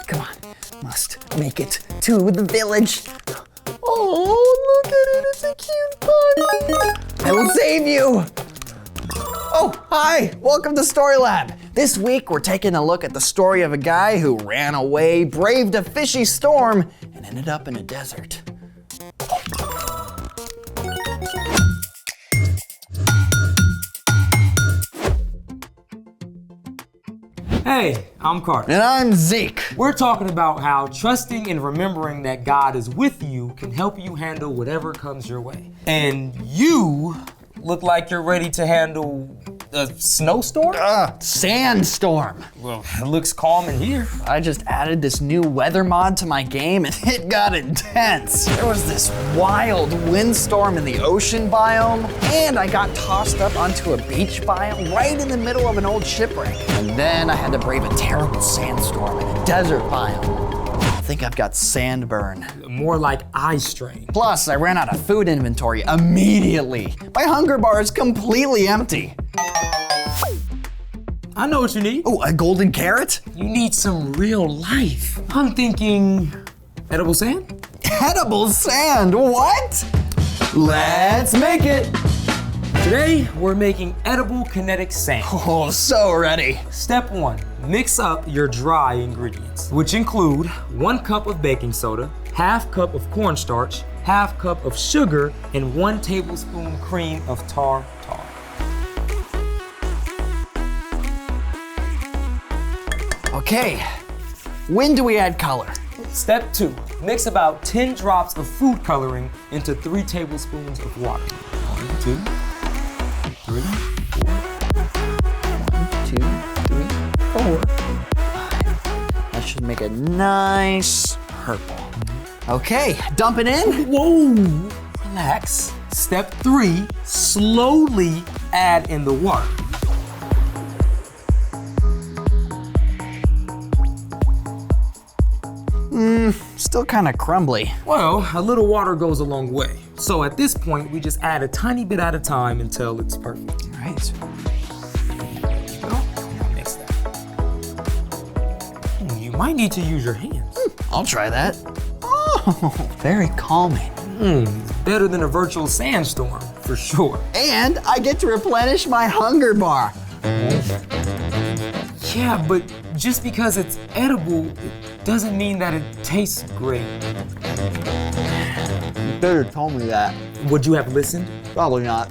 Come on, must make it to the village. Oh, look at it, it's a cute bunny. I will save you. Oh, hi, welcome to Story Lab. This week, we're taking a look at the story of a guy who ran away, braved a fishy storm, and ended up in a desert. Hey, I'm Carter. And I'm Zeke. We're talking about how trusting and remembering that God is with you can help you handle whatever comes your way. And you look like you're ready to handle a snowstorm? Sandstorm. Well, it looks calm in here. I just added this new weather mod to my game and it got intense. There was this wild windstorm in the ocean biome, and I got tossed up onto a beach biome right in the middle of an old shipwreck. And then I had to brave a terrible sandstorm in a desert biome. I think I've got sandburn. More like eye strain. Plus, I ran out of food inventory immediately. My hunger bar is completely empty. I know what you need. Oh, a golden carrot? You need some real life. I'm thinking edible sand? Edible sand, what? Let's make it. Today, we're making edible kinetic sand. Oh, so ready. Step 1, mix up your dry ingredients, which include 1 cup of baking soda, ½ cup of cornstarch, ½ cup of sugar, and 1 tablespoon cream of tartar. Okay, when do we add color? Step 2, mix about 10 drops of food coloring into 3 tablespoons of water. 1, 2, 3, 4. 1, 2, 3, 4. That should make a nice purple. Okay, dump it in. Whoa, relax. Step 3, slowly add in the water. Still kind of crumbly. Well, a little water goes a long way. So at this point, we just add a tiny bit at a time until it's perfect. All right. Now mix that. You might need to use your hands. I'll try that. Oh, very calming. It's better than a virtual sandstorm, for sure. And I get to replenish my hunger bar. Yeah, but just because it's edible, it doesn't mean that it tastes great. You better tell me that. Would you have listened? Probably not.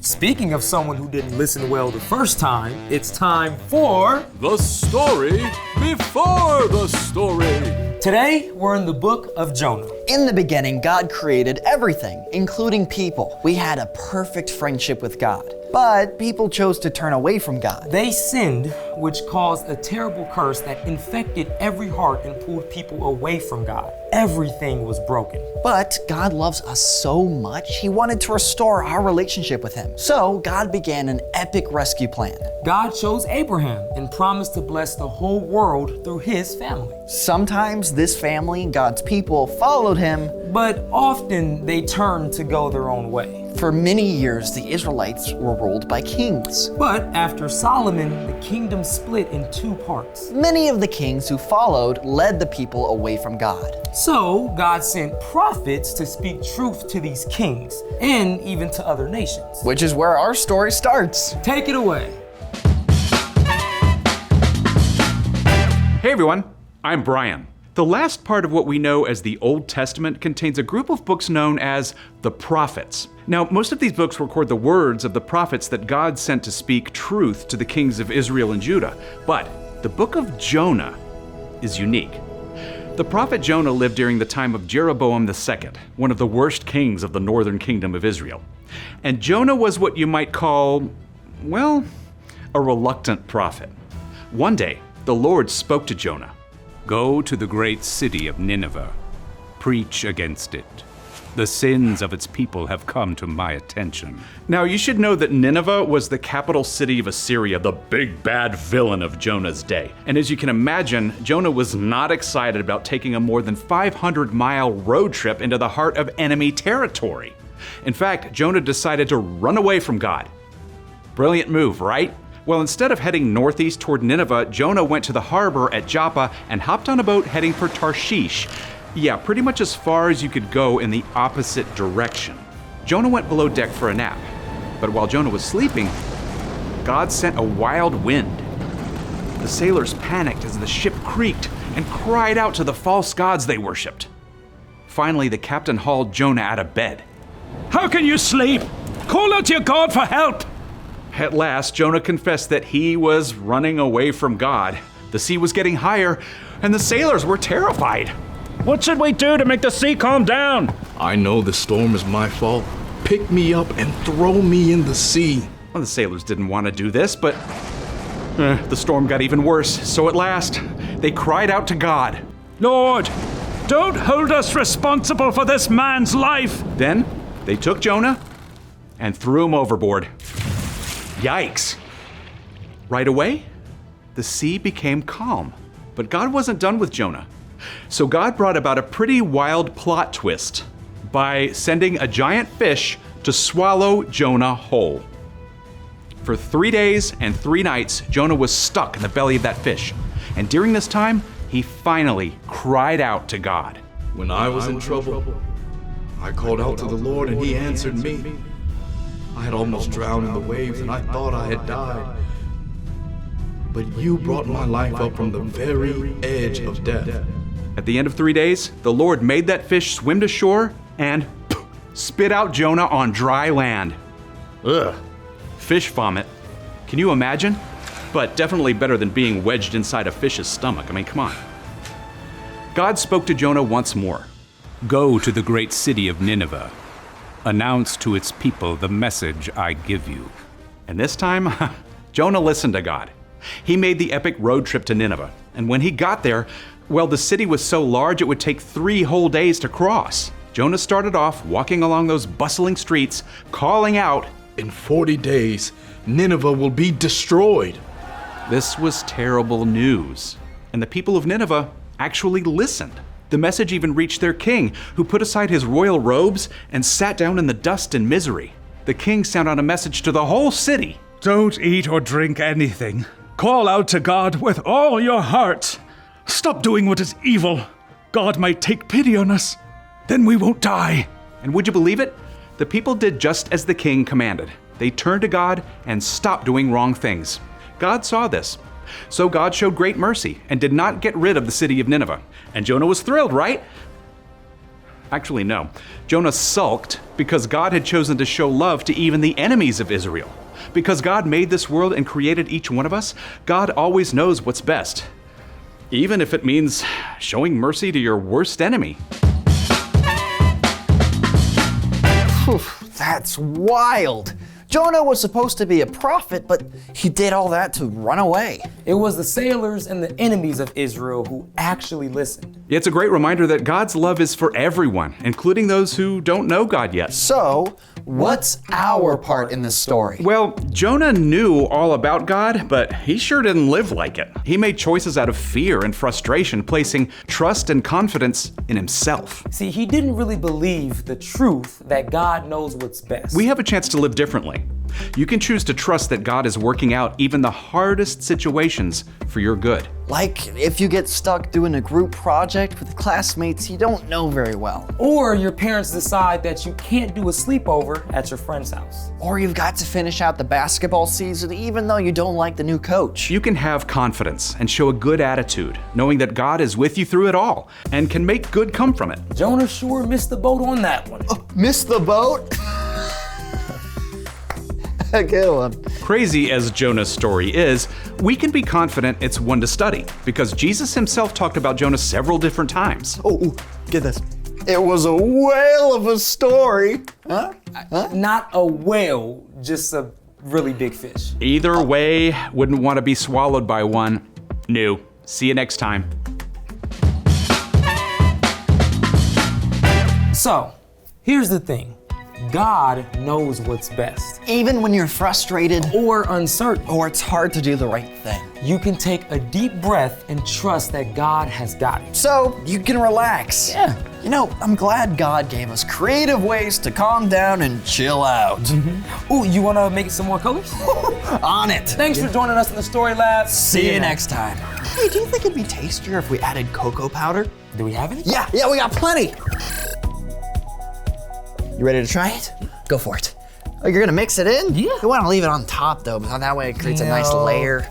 Speaking of someone who didn't listen well the first time, it's time for The Story Before the Story. Today, we're in the book of Jonah. In the beginning, God created everything, including people. We had a perfect friendship with God. But people chose to turn away from God. They sinned, which caused a terrible curse that infected every heart and pulled people away from God. Everything was broken. But God loves us so much, He wanted to restore our relationship with Him. So God began an epic rescue plan. God chose Abraham and promised to bless the whole world through his family. Sometimes this family, God's people, followed Him. But often they turned to go their own way. For many years, the Israelites were ruled by kings. But after Solomon, the kingdom split in 2 parts. Many of the kings who followed led the people away from God. So God sent prophets to speak truth to these kings and even to other nations. Which is where our story starts. Take it away. Hey everyone, I'm Brian. The last part of what we know as the Old Testament contains a group of books known as the prophets. Now, most of these books record the words of the prophets that God sent to speak truth to the kings of Israel and Judah. But the book of Jonah is unique. The prophet Jonah lived during the time of Jeroboam II, one of the worst kings of the northern kingdom of Israel. And Jonah was what you might call, well, a reluctant prophet. One day, the Lord spoke to Jonah. Go to the great city of Nineveh. Preach against it. The sins of its people have come to my attention. Now, you should know that Nineveh was the capital city of Assyria, the big bad villain of Jonah's day. And as you can imagine, Jonah was not excited about taking a more than 500-mile road trip into the heart of enemy territory. In fact, Jonah decided to run away from God. Brilliant move, right? Well, instead of heading northeast toward Nineveh, Jonah went to the harbor at Joppa and hopped on a boat heading for Tarshish. Yeah, pretty much as far as you could go in the opposite direction. Jonah went below deck for a nap. But while Jonah was sleeping, God sent a wild wind. The sailors panicked as the ship creaked and cried out to the false gods they worshipped. Finally, the captain hauled Jonah out of bed. How can you sleep? Call out to your God for help! At last, Jonah confessed that he was running away from God. The sea was getting higher, and the sailors were terrified. What should we do to make the sea calm down? I know the storm is my fault. Pick me up and throw me in the sea. Well, the sailors didn't want to do this, but the storm got even worse. So at last, they cried out to God. Lord, don't hold us responsible for this man's life. Then they took Jonah and threw him overboard. Yikes. Right away, the sea became calm. But God wasn't done with Jonah. So God brought about a pretty wild plot twist by sending a giant fish to swallow Jonah whole. For 3 days and 3 nights, Jonah was stuck in the belly of that fish. And during this time, he finally cried out to God. When I was in trouble, I called out to the Lord and he answered me. I had almost drowned in the waves and I thought I had died. But you brought my life up from the very edge of death. At the end of 3 days, the Lord made that fish swim to shore and spit out Jonah on dry land. Ugh. Fish vomit. Can you imagine? But definitely better than being wedged inside a fish's stomach. I mean, come on. God spoke to Jonah once more. Go to the great city of Nineveh. Announce to its people the message I give you. And this time, Jonah listened to God. He made the epic road trip to Nineveh. And when he got there, well, the city was so large it would take 3 whole days to cross. Jonah started off walking along those bustling streets, calling out, In 40 days, Nineveh will be destroyed. This was terrible news. And the people of Nineveh actually listened. The message even reached their king, who put aside his royal robes and sat down in the dust and misery. The king sent out a message to the whole city. Don't eat or drink anything. Call out to God with all your heart. Stop doing what is evil. God might take pity on us. Then we won't die. And would you believe it? The people did just as the king commanded. They turned to God and stopped doing wrong things. God saw this. So God showed great mercy and did not get rid of the city of Nineveh. And Jonah was thrilled, right? Actually, no. Jonah sulked because God had chosen to show love to even the enemies of Israel. Because God made this world and created each one of us, God always knows what's best. Even if it means showing mercy to your worst enemy. Whew, that's wild. Jonah was supposed to be a prophet, but he did all that to run away. It was the sailors and the enemies of Israel who actually listened. It's a great reminder that God's love is for everyone, including those who don't know God yet. So, what's our part in this story? Well, Jonah knew all about God, but he sure didn't live like it. He made choices out of fear and frustration, placing trust and confidence in himself. See, he didn't really believe the truth that God knows what's best. We have a chance to live differently. You can choose to trust that God is working out even the hardest situations for your good. Like if you get stuck doing a group project with classmates you don't know very well. Or your parents decide that you can't do a sleepover at your friend's house. Or you've got to finish out the basketball season even though you don't like the new coach. You can have confidence and show a good attitude, knowing that God is with you through it all and can make good come from it. Jonah sure missed the boat on that one. Missed the boat? A good one. Crazy as Jonah's story is, we can be confident it's one to study because Jesus himself talked about Jonah several different times. Oh, get this. It was a whale of a story. Huh? Not a whale, just a really big fish. Either way, wouldn't want to be swallowed by one. No. See you next time. So, here's the thing. God knows what's best. Even when you're frustrated Or uncertain, or it's hard to do the right thing. you can take a deep breath and trust that God has got it. So you can relax. Yeah. You know, I'm glad God gave us creative ways to calm down and chill out. Ooh, you wanna make some more colors? On it. Thanks for joining us in the Story Lab. See you next time. Hey, do you think it'd be tastier if we added cocoa powder? Do we have any? Yeah, we got plenty. You ready to try it? Go for it. Oh, you're gonna mix it in? Yeah. You wanna leave it on top though, because that way it creates a nice No. layer.